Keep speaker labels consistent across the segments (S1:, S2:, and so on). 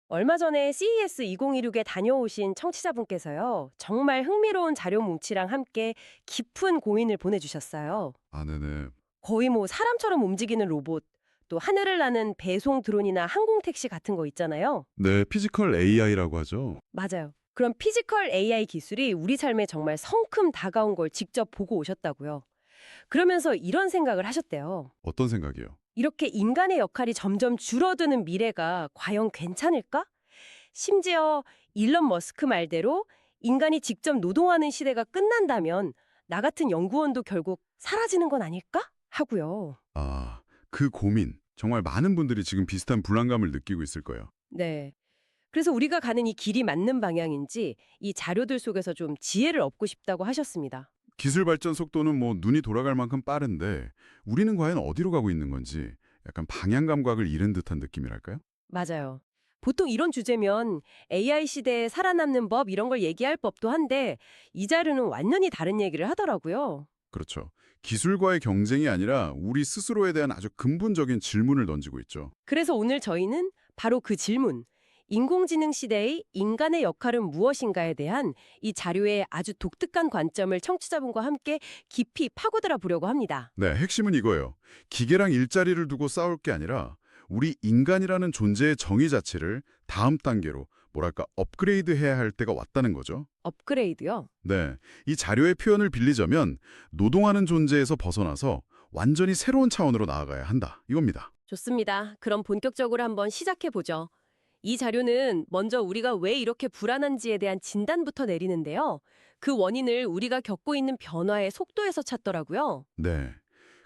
S1: 얼마 전에 CES 2016에 다녀오신 청취자분께서요, 정말 흥미로운 자료 뭉치랑 함께 깊은 고민을 보내주셨어요.
S2: 아, 네네.
S1: 거의 뭐 사람처럼 움직이는 로봇, 또 하늘을 나는 배송 드론이나 항공택시 같은 거 있잖아요.
S2: 네, 피지컬 AI라고 하죠.
S1: 맞아요. 그런 피지컬 AI 기술이 우리 삶에 정말 성큼 다가온 걸 직접 보고 오셨다고요. 그러면서 이런 생각을 하셨대요.
S2: 어떤 생각이요?
S1: 이렇게 인간의 역할이 점점 줄어드는 미래가 과연 괜찮을까? 심지어 일론 머스크 말대로 인간이 직접 노동하는 시대가 끝난다면 나 같은 연구원도 결국 사라지는 건 아닐까? 하고요.
S2: 아, 그 고민. 정말 많은 분들이 지금 비슷한 불안감을 느끼고 있을 거예요.
S1: 네. 그래서 우리가 가는 이 길이 맞는 방향인지 이 자료들 속에서 좀 지혜를 얻고 싶다고 하셨습니다.
S2: 기술 발전 속도는 뭐 눈이 돌아갈 만큼 빠른데 우리는 과연 어디로 가고 있는 건지 약간 방향 감각을 잃은 듯한 느낌이랄까요?
S1: 맞아요. 보통 이런 주제면 AI 시대에 살아남는 법 이런 걸 얘기할 법도 한데 이 자료는 완전히 다른 얘기를 하더라고요.
S2: 그렇죠. 기술과의 경쟁이 아니라 우리 스스로에 대한 아주 근본적인 질문을 던지고 있죠.
S1: 그래서 오늘 저희는 바로 그 질문, 인공지능 시대의 인간의 역할은 무엇인가에 대한 이 자료의 아주 독특한 관점을 청취자분과 함께 깊이 파고들어 보려고 합니다.
S2: 네, 핵심은 이거예요. 기계랑 일자리를 두고 싸울 게 아니라 우리 인간이라는 존재의 정의 자체를 다음 단계로 뭐랄까 업그레이드 해야 할 때가 왔다는 거죠.
S1: 업그레이드요?
S2: 네, 이 자료의 표현을 빌리자면 노동하는 존재에서 벗어나서 완전히 새로운 차원으로 나아가야 한다. 이겁니다.
S1: 좋습니다. 그럼 본격적으로 한번 시작해 보죠. 이 자료는 먼저 우리가 왜 이렇게 불안한지에 대한 진단부터 내리는데요. 그 원인을 우리가 겪고 있는 변화의 속도에서 찾더라고요.
S2: 네,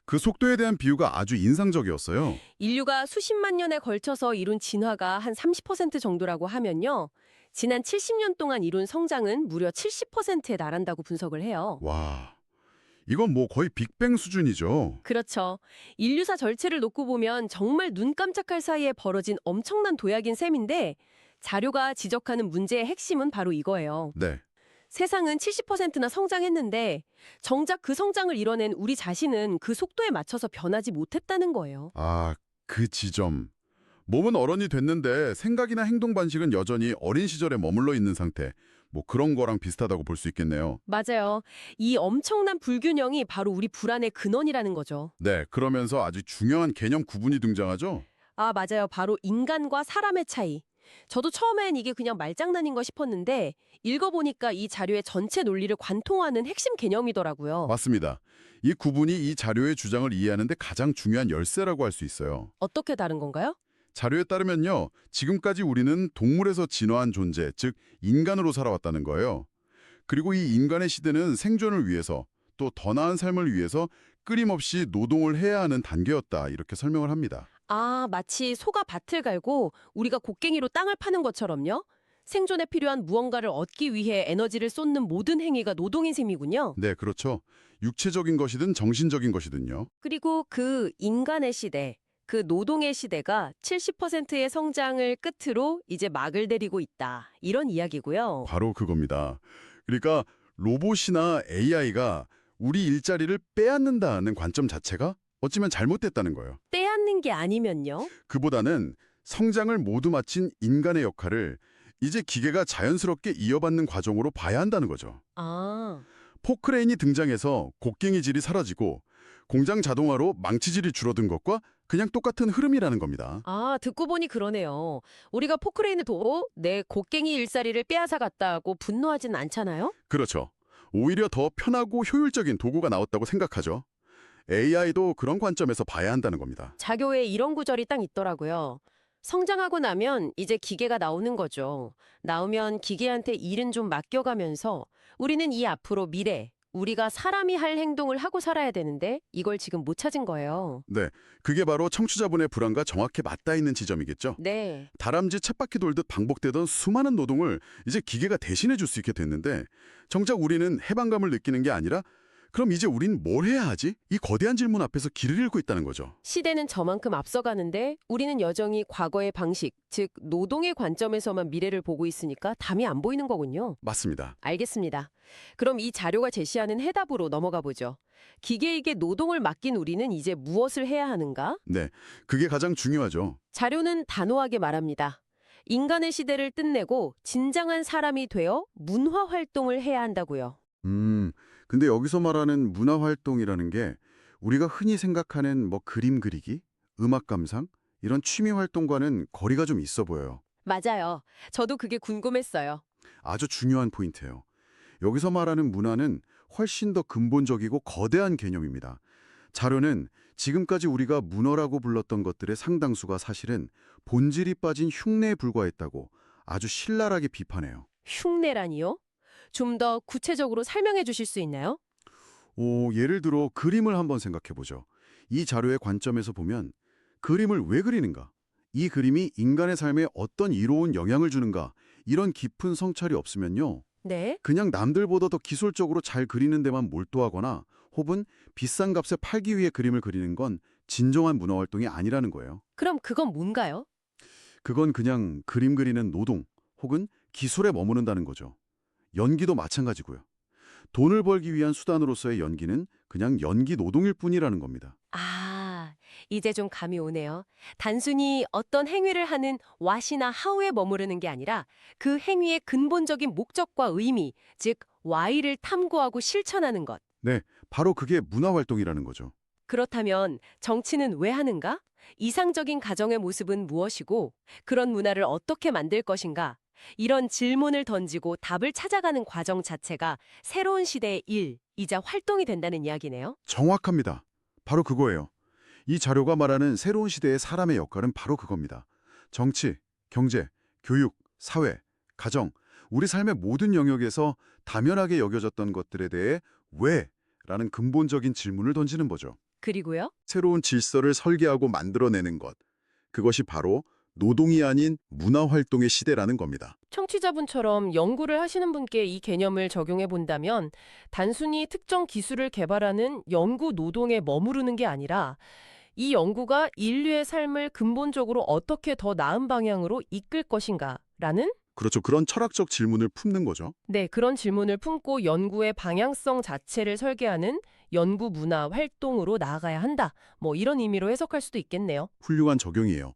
S2: 그 속도에 대한 비유가 아주 인상적이었어요.
S1: 인류가 수십만 년에 걸쳐서 이룬 진화가 한 30% 정도라고 하면요. 지난 70년 동안 이룬 성장은 무려 70%에 달한다고 분석을 해요.
S2: 와, 이건 뭐 거의 빅뱅 수준이죠.
S1: 그렇죠. 인류사 전체를 놓고 보면 정말 눈 깜짝할 사이에 벌어진 엄청난 도약인 셈인데 자료가 지적하는 문제의 핵심은 바로 이거예요.
S2: 네,
S1: 세상은 70%나 성장했는데 정작 그 성장을 이뤄낸 우리 자신은 그 속도에 맞춰서 변하지 못했다는 거예요.
S2: 아, 그 지점. 몸은 어른이 됐는데 생각이나 행동 방식은 여전히 어린 시절에 머물러 있는 상태. 뭐 그런 거랑 비슷하다고 볼 수 있겠네요.
S1: 맞아요. 이 엄청난 불균형이 바로 우리 불안의 근원이라는 거죠.
S2: 네, 그러면서 아주 중요한 개념 구분이 등장하죠.
S1: 아, 맞아요. 바로 인간과 사람의 차이. 저도 처음엔 이게 그냥 말장난인 거 싶었는데 읽어보니까 이 자료의 전체 논리를 관통하는 핵심 개념이더라고요.
S2: 맞습니다. 이 구분이 이 자료의 주장을 이해하는데 가장 중요한 열쇠라고 할 수 있어요.
S1: 어떻게 다른 건가요?
S2: 자료에 따르면요, 지금까지 우리는 동물에서 진화한 존재, 즉 인간으로 살아왔다는 거예요. 그리고 이 인간의 시대는 생존을 위해서 또 더 나은 삶을 위해서 끊임없이 노동을 해야 하는 단계였다 이렇게 설명을 합니다.
S1: 아, 마치 소가 밭을 갈고 우리가 곡괭이로 땅을 파는 것처럼요. 생존에 필요한 무언가를 얻기 위해 에너지를 쏟는 모든 행위가 노동인 셈이군요.
S2: 네, 그렇죠. 육체적인 것이든 정신적인 것이든요.
S1: 그리고 그 인간의 시대, 그 노동의 시대가 70%의 성장을 끝으로 이제 막을 내리고 있다. 이런 이야기고요.
S2: 바로 그겁니다. 그러니까 로봇이나 AI가 우리 일자리를 빼앗는다는 관점 자체가 어쩌면 잘못됐다는 거예요.
S1: 떼앗는 게 아니면요?
S2: 그보다는 성장을 모두 마친 인간의 역할을 이제 기계가 자연스럽게 이어받는 과정으로 봐야 한다는 거죠.
S1: 아,
S2: 포크레인이 등장해서 곡괭이질이 사라지고 공장 자동화로 망치질이 줄어든 것과 그냥 똑같은 흐름이라는 겁니다.
S1: 듣고 보니 그러네요. 우리가 포크레인을 둬 내 곡괭이 일자리를 빼앗아 갔다고 분노하진 않잖아요?
S2: 그렇죠. 오히려 더 편하고 효율적인 도구가 나왔다고 생각하죠. AI도 그런 관점에서 봐야 한다는 겁니다.
S1: 자교에 이런 구절이 딱 있더라고요. 성장하고 나면 이제 기계가 나오는 거죠. 나오면 기계한테 일은 좀 맡겨가면서 우리는 이 앞으로 미래, 우리가 사람이 할 행동을 하고 살아야 되는데 이걸 지금 못 찾은 거예요.
S2: 네, 그게 바로 청취자분의 불안과 정확히 맞닿아 있는 지점이겠죠.
S1: 네.
S2: 다람쥐 쳇바퀴 돌듯 반복되던 수많은 노동을 이제 기계가 대신해 줄 수 있게 됐는데 정작 우리는 해방감을 느끼는 게 아니라 그럼 이제 우린 뭘 해야 하지? 이 거대한 질문 앞에서 길을 잃고 있다는 거죠.
S1: 시대는 저만큼 앞서가는데 우리는 여전히 과거의 방식, 즉 노동의 관점에서만 미래를 보고 있으니까 답이 안 보이는 거군요.
S2: 맞습니다.
S1: 알겠습니다. 그럼 이 자료가 제시하는 해답으로 넘어가 보죠. 기계에게 노동을 맡긴 우리는 이제 무엇을 해야 하는가?
S2: 네, 그게 가장 중요하죠.
S1: 자료는 단호하게 말합니다. 인간의 시대를 끝내고 진정한 사람이 되어 문화 활동을 해야 한다고요.
S3: 근데 여기서 말하는 문화활동이라는 게 우리가 흔히 생각하는 뭐 그림 그리기, 음악 감상, 이런 취미 활동과는 거리가 좀 있어 보여요.
S1: 맞아요. 저도 그게 궁금했어요.
S3: 아주 중요한 포인트예요. 여기서 말하는 문화는 훨씬 더 근본적이고 거대한 개념입니다. 자료는 지금까지 우리가 문어라고 불렀던 것들의 상당수가 사실은 본질이 빠진 흉내에 불과했다고 아주 신랄하게 비판해요.
S1: 흉내라니요? 좀 더 구체적으로 설명해 주실 수 있나요?
S3: 예를 들어 그림을 한번 생각해 보죠. 이 자료의 관점에서 보면 그림을 왜 그리는가? 이 그림이 인간의 삶에 어떤 이로운 영향을 주는가? 이런 깊은 성찰이 없으면요.
S1: 네.
S3: 그냥 남들보다 더 기술적으로 잘 그리는 데만 몰두하거나 혹은 비싼 값에 팔기 위해 그림을 그리는 건 진정한 문화활동이 아니라는 거예요.
S1: 그럼 그건 뭔가요?
S3: 그건 그냥 그림 그리는 노동 혹은 기술에 머무른다는 거죠. 연기도 마찬가지고요. 돈을 벌기 위한 수단으로서의 연기는 그냥 연기 노동일 뿐이라는 겁니다.
S1: 아, 이제 좀 감이 오네요. 단순히 어떤 행위를 하는 what이나 how에 머무르는 게 아니라 그 행위의 근본적인 목적과 의미, 즉 why를 탐구하고 실천하는 것.
S3: 네, 바로 그게 문화활동이라는 거죠.
S1: 그렇다면 정치는 왜 하는가? 이상적인 가정의 모습은 무엇이고 그런 문화를 어떻게 만들 것인가? 이런 질문을 던지고 답을 찾아가는 과정 자체가 새로운 시대의 일이자 활동이 된다는 이야기네요.
S3: 정확합니다. 바로 그거예요. 이 자료가 말하는 새로운 시대의 사람의 역할은 바로 그겁니다. 정치, 경제, 교육, 사회, 가정, 우리 삶의 모든 영역에서 당연하게 여겨졌던 것들에 대해 왜? 라는 근본적인 질문을 던지는 거죠.
S1: 그리고요?
S3: 새로운 질서를 설계하고 만들어내는 것. 그것이 바로 노동이 아닌 문화활동의 시대라는 겁니다.
S1: 청취자분처럼 연구를 하시는 분께 이 개념을 적용해 본다면 단순히 특정 기술을 개발하는 연구 노동에 머무르는 게 아니라 이 연구가 인류의 삶을 근본적으로 어떻게 더 나은 방향으로 이끌 것인가라는
S3: 그렇죠. 그런 철학적 질문을 품는 거죠.
S1: 네, 그런 질문을 품고 연구의 방향성 자체를 설계하는 연구 문화 활동으로 나아가야 한다. 뭐 이런 의미로 해석할 수도 있겠네요.
S3: 훌륭한 적용이에요.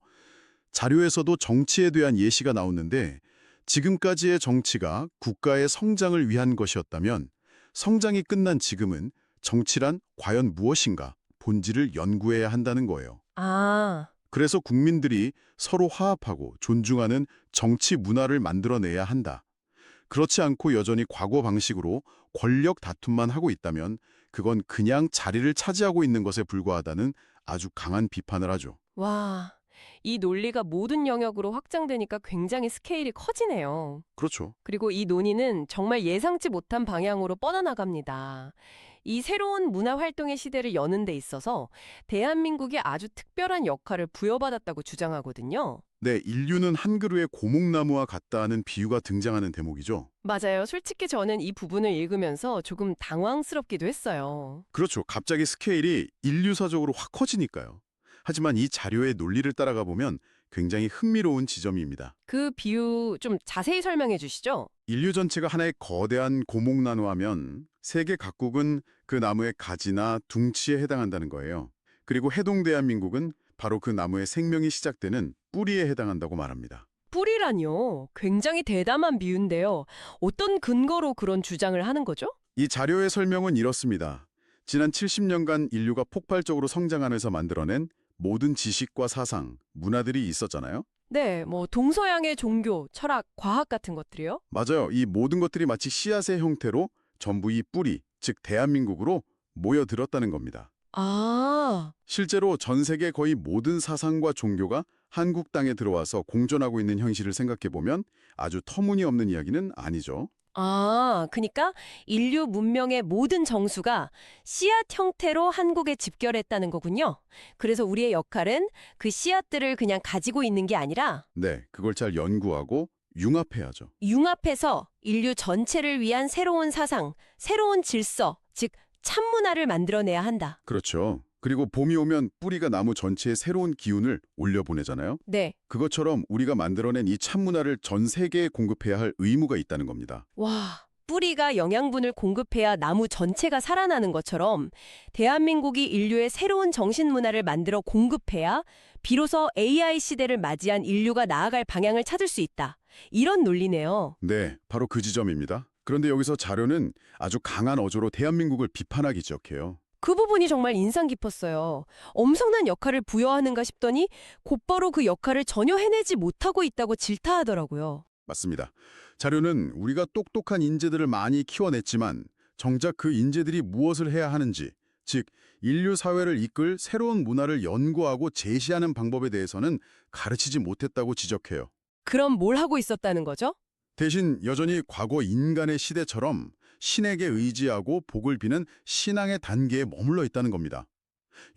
S3: 자료에서도 정치에 대한 예시가 나오는데 지금까지의 정치가 국가의 성장을 위한 것이었다면 성장이 끝난 지금은 정치란 과연 무엇인가 본질을 연구해야 한다는 거예요.
S1: 아,
S3: 그래서 국민들이 서로 화합하고 존중하는 정치 문화를 만들어내야 한다. 그렇지 않고 여전히 과거 방식으로 권력 다툼만 하고 있다면 그건 그냥 자리를 차지하고 있는 것에 불과하다는 아주 강한 비판을 하죠.
S1: 와. 이 논리가 모든 영역으로 확장되니까 굉장히 스케일이 커지네요.
S3: 그렇죠.
S1: 그리고 이 논의는 정말 예상치 못한 방향으로 뻗어나갑니다. 이 새로운 문화 활동의 시대를 여는 데 있어서 대한민국이 아주 특별한 역할을 부여받았다고 주장하거든요.
S3: 네, 인류는 한 그루의 고목나무와 같다는 비유가 등장하는 대목이죠.
S1: 맞아요. 솔직히 저는 이 부분을 읽으면서 조금 당황스럽기도 했어요.
S3: 그렇죠. 갑자기 스케일이 인류사적으로 확 커지니까요. 하지만 이 자료의 논리를 따라가 보면 굉장히 흥미로운 지점입니다.
S1: 그 비유 좀 자세히 설명해 주시죠.
S3: 인류 전체가 하나의 거대한 고목나무하면 세계 각국은 그 나무의 가지나 둥치에 해당한다는 거예요. 그리고 해동 대한민국은 바로 그 나무의 생명이 시작되는 뿌리에 해당한다고 말합니다.
S1: 뿌리라뇨. 굉장히 대담한 비유인데요. 어떤 근거로 그런 주장을 하는 거죠?
S3: 이 자료의 설명은 이렇습니다. 지난 70년간 인류가 폭발적으로 성장하면서 만들어낸 모든 지식과 사상, 문화들이 있었잖아요.
S1: 네, 뭐 동서양의 종교, 철학, 과학 같은 것들이요?
S3: 맞아요. 이 모든 것들이 마치 씨앗의 형태로 전부 이 뿌리, 즉 대한민국으로 모여들었다는 겁니다.
S1: 아,
S3: 실제로 전 세계 거의 모든 사상과 종교가 한국 땅에 들어와서 공존하고 있는 현실을 생각해보면 아주 터무니없는 이야기는 아니죠.
S1: 그니까 인류 문명의 모든 정수가 씨앗 형태로 한국에 집결했다는 거군요. 그래서 우리의 역할은 그 씨앗들을 그냥 가지고 있는 게 아니라
S3: 네, 그걸 잘 연구하고 융합해야죠.
S1: 융합해서 인류 전체를 위한 새로운 사상, 새로운 질서, 즉 참문화를 만들어내야 한다.
S3: 그렇죠. 그리고 봄이 오면 뿌리가 나무 전체에 새로운 기운을 올려보내잖아요.
S1: 네.
S3: 그것처럼 우리가 만들어낸 이 참문화를 전 세계에 공급해야 할 의무가 있다는 겁니다.
S1: 와,
S4: 뿌리가 영양분을 공급해야 나무 전체가 살아나는 것처럼 대한민국이 인류의 새로운 정신문화를 만들어 공급해야 비로소 AI 시대를 맞이한 인류가 나아갈 방향을 찾을 수 있다. 이런 논리네요.
S2: 네, 바로 그 지점입니다. 그런데 여기서 자료는 아주 강한 어조로 대한민국을 비판하기 시작해요.
S4: 그 부분이 정말 인상 깊었어요. 엄청난 역할을 부여하는가 싶더니 곧바로 그 역할을 전혀 해내지 못하고 있다고 질타하더라고요.
S2: 맞습니다. 자료는 우리가 똑똑한 인재들을 많이 키워냈지만 정작 그 인재들이 무엇을 해야 하는지, 즉 인류 사회를 이끌 새로운 문화를 연구하고 제시하는 방법에 대해서는 가르치지 못했다고 지적해요.
S4: 그럼 뭘 하고 있었다는 거죠?
S2: 대신 여전히 과거 인간의 시대처럼 신에게 의지하고 복을 비는 신앙의 단계에 머물러 있다는 겁니다.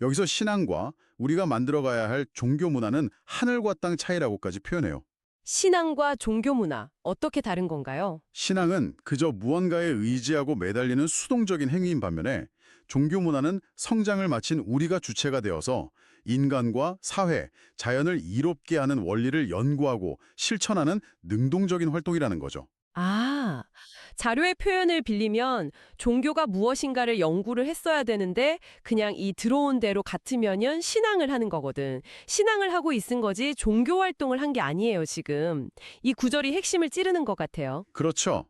S2: 여기서 신앙과 우리가 만들어가야 할 종교 문화는 하늘과 땅 차이라고까지 표현해요.
S4: 신앙과 종교 문화, 어떻게 다른 건가요?
S2: 신앙은 그저 무언가에 의지하고 매달리는 수동적인 행위인 반면에 종교 문화는 성장을 마친 우리가 주체가 되어서 인간과 사회, 자연을 이롭게 하는 원리를 연구하고 실천하는 능동적인 활동이라는 거죠.
S4: 아, 자료의 표현을 빌리면 종교가 무엇인가를 연구를 했어야 되는데 그냥 이 들어온 대로 같으면은 신앙을 하는 거거든. 신앙을 하고 있은 거지 종교 활동을 한 게 아니에요, 지금. 이 구절이 핵심을 찌르는 것 같아요.
S2: 그렇죠.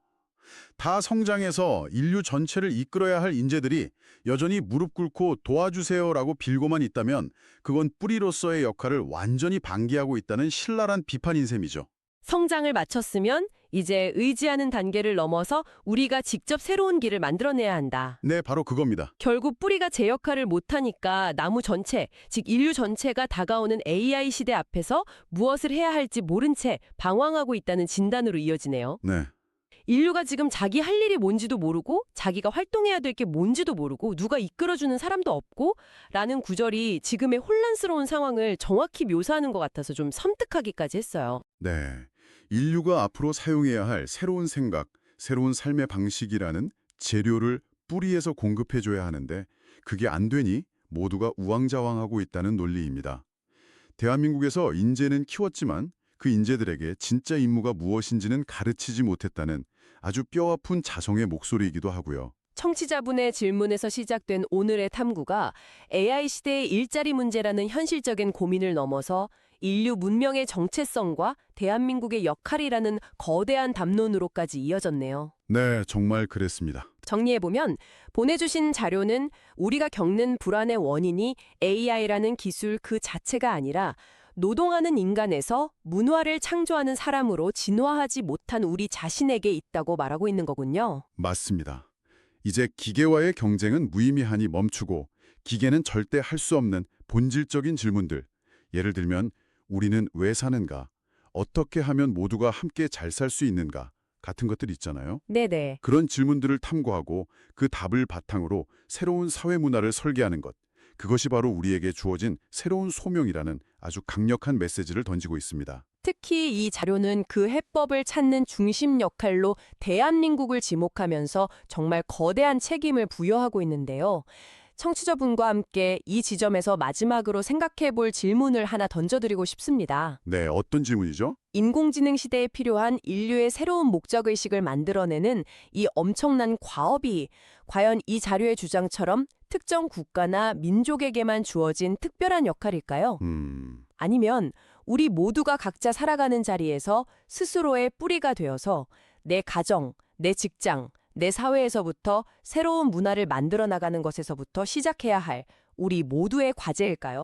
S2: 다 성장해서 인류 전체를 이끌어야 할 인재들이 여전히 무릎 꿇고 도와주세요라고 빌고만 있다면 그건 뿌리로서의 역할을 완전히 방기하고 있다는 신랄한 비판인 셈이죠.
S4: 성장을 마쳤으면 이제 의지하는 단계를 넘어서 우리가 직접 새로운 길을 만들어내야 한다.
S2: 네, 바로 그겁니다.
S4: 결국 뿌리가 제 역할을 못하니까 나무 전체, 즉 인류 전체가 다가오는 AI 시대 앞에서 무엇을 해야 할지 모른 채 방황하고 있다는 진단으로 이어지네요.
S2: 네.
S4: 인류가 지금 자기 할 일이 뭔지도 모르고 자기가 활동해야 될 게 뭔지도 모르고 누가 이끌어주는 사람도 없고 라는 구절이 지금의 혼란스러운 상황을 정확히 묘사하는 것 같아서 좀 섬뜩하기까지 했어요.
S2: 네. 인류가 앞으로 사용해야 할 새로운 생각, 새로운 삶의 방식이라는 재료를 뿌리에서 공급해줘야 하는데 그게 안 되니 모두가 우왕좌왕하고 있다는 논리입니다. 대한민국에서 인재는 키웠지만 그 인재들에게 진짜 임무가 무엇인지는 가르치지 못했다는 아주 뼈아픈 자성의 목소리이기도 하고요.
S4: 청취자분의 질문에서 시작된 오늘의 탐구가 AI 시대의 일자리 문제라는 현실적인 고민을 넘어서 인류 문명의 정체성과 대한민국의 역할이라는 거대한 담론으로까지 이어졌네요.
S2: 네, 정말 그랬습니다.
S4: 정리해보면 보내주신 자료는 우리가 겪는 불안의 원인이 AI라는 기술 그 자체가 아니라 노동하는 인간에서 문화를 창조하는 사람으로 진화하지 못한 우리 자신에게 있다고 말하고 있는 거군요.
S2: 맞습니다. 이제 기계와의 경쟁은 무의미하니 멈추고 기계는 절대 할 수 없는 본질적인 질문들, 예를 들면 우리는 왜 사는가, 어떻게 하면 모두가 함께 잘 살 수 있는가 같은 것들 있잖아요.
S4: 네네.
S2: 그런 질문들을 탐구하고 그 답을 바탕으로 새로운 사회 문화를 설계하는 것, 그것이 바로 우리에게 주어진 새로운 소명이라는 아주 강력한 메시지를 던지고 있습니다.
S4: 특히 이 자료는 그 해법을 찾는 중심 역할로 대한민국을 지목하면서 정말 거대한 책임을 부여하고 있는데요. 청취자분과 함께 이 지점에서 마지막으로 생각해 볼 질문을 하나 던져드리고 싶습니다.
S2: 네, 어떤 질문이죠?
S4: 인공지능 시대에 필요한 인류의 새로운 목적의식을 만들어내는 이 엄청난 과업이 과연 이 자료의 주장처럼 특정 국가나 민족에게만 주어진 특별한 역할일까요? 아니면 우리 모두가 각자 살아가는 자리에서 스스로의 뿌리가 되어서 내 가정, 내 직장, 내 사회에서부터 새로운 문화를 만들어 나가는 것에서부터 시작해야 할 우리 모두의 과제일까요?